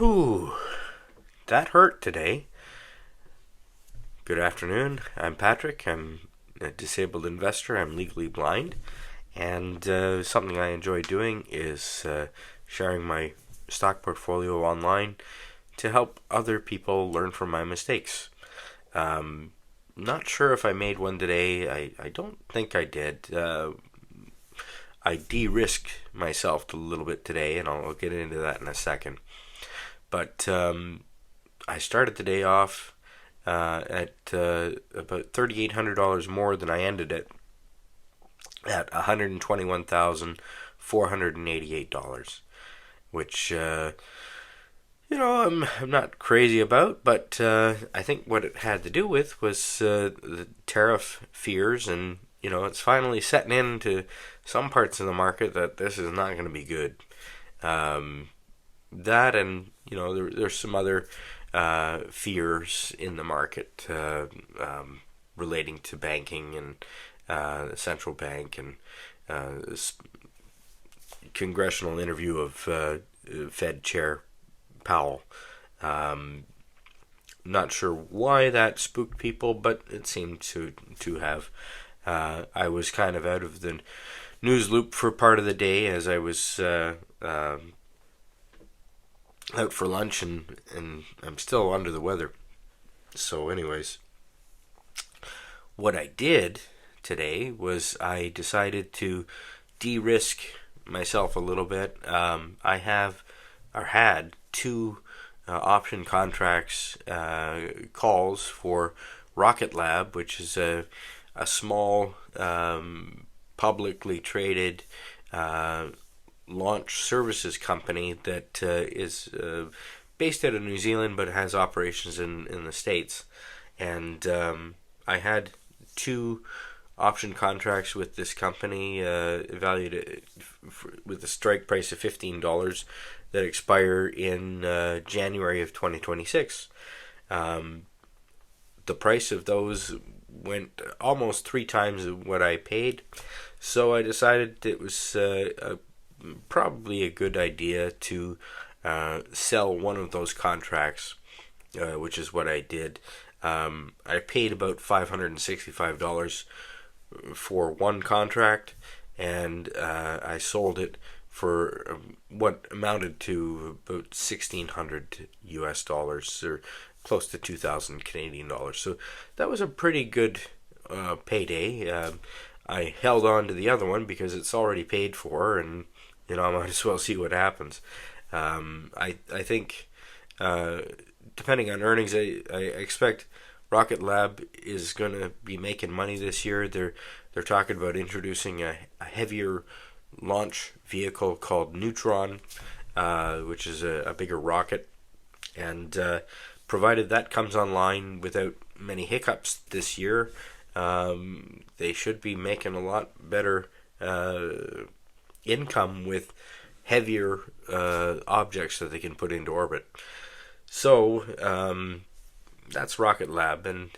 Whew, that hurt today. Good afternoon. I'm Patrick. I'm a disabled investor. I'm legally blind. And something I enjoy doing is sharing my stock portfolio online to help other people learn from my mistakes. Not sure if I made one today. I don't think I did. I de-risked myself a little bit today, and I'll get into that in a second. But I started the day off at about $3,800 more than I ended it at $121,488, which I'm not crazy about, but I think what it had to do with was the tariff fears, and it's finally setting into some parts of the market that this is not going to be good. That and there's some other fears in the market relating to banking and the central bank and this congressional interview of Fed Chair Powell. Not sure why that spooked people, but it seemed to have. I was kind of out of the news loop for part of the day as I was out for lunch, and I'm still under the weather. So anyways, what I did today was I decided to de-risk myself a little bit. I had two option contracts calls for Rocket Lab, which is a small publicly traded launch services company that is based out of New Zealand but has operations in the States. And I had two option contracts with this company valued with a strike price of $15 that expire in January of 2026. The price of those went almost three times what I paid, so I decided it was probably a good idea to sell one of those contracts, which is what I did. I paid about $565 for one contract, and I sold it for what amounted to about $1,600 US dollars, or close to 2,000 Canadian dollars. So that was a pretty good payday. I held on to the other one because it's already paid for, and I might as well see what happens. I think depending on earnings, I expect Rocket Lab is going to be making money this year. They're talking about introducing a heavier launch vehicle called Neutron, which is a bigger rocket, and provided that comes online without many hiccups this year, they should be making a lot better income with heavier objects that they can put into orbit. So that's Rocket Lab, and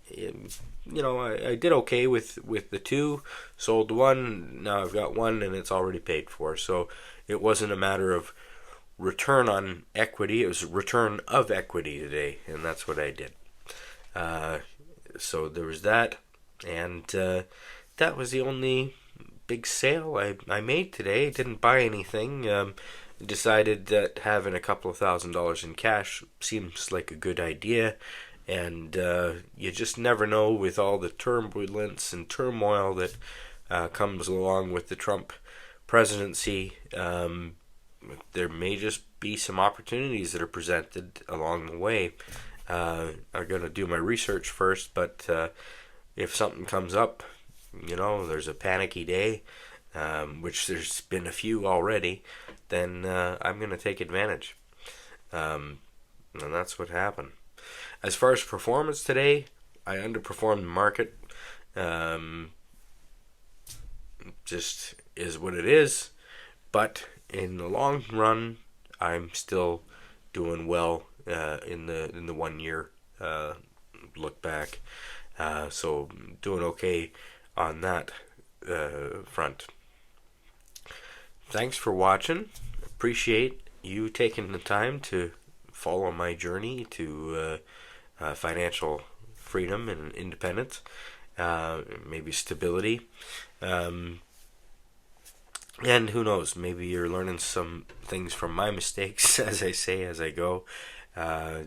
I did okay with the two. Sold one, now I've got one, and it's already paid for. So it wasn't a matter of return on equity, it was return of equity today, and that's what I did. So there was that, and that was the only big sale I made today. Didn't buy anything. Decided that having a couple of $1,000s in cash seems like a good idea, and you just never know with all the turbulence and turmoil that comes along with the Trump presidency. There may just be some opportunities that are presented along the way. I'm going to do my research first, but if something comes up, there's a panicky day, which there's been a few already, then I'm going to take advantage. And that's what happened. As far as performance today, I underperformed the market. Just is what it is. But in the long run, I'm still doing well in the 1 year look back. So doing okay on that front. Thanks for watching. Appreciate you taking the time to follow my journey to financial freedom and independence, maybe stability. Um, and who knows, maybe you're learning some things from my mistakes, as I say, as I go. Uh,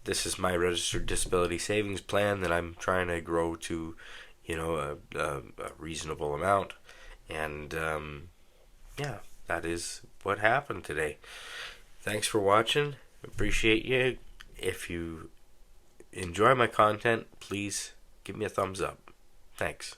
this is my registered disability savings plan that I'm trying to grow to, a reasonable amount. And yeah, that is what happened today. Thanks for watching. Appreciate you. If you enjoy my content, please give me a thumbs up. Thanks.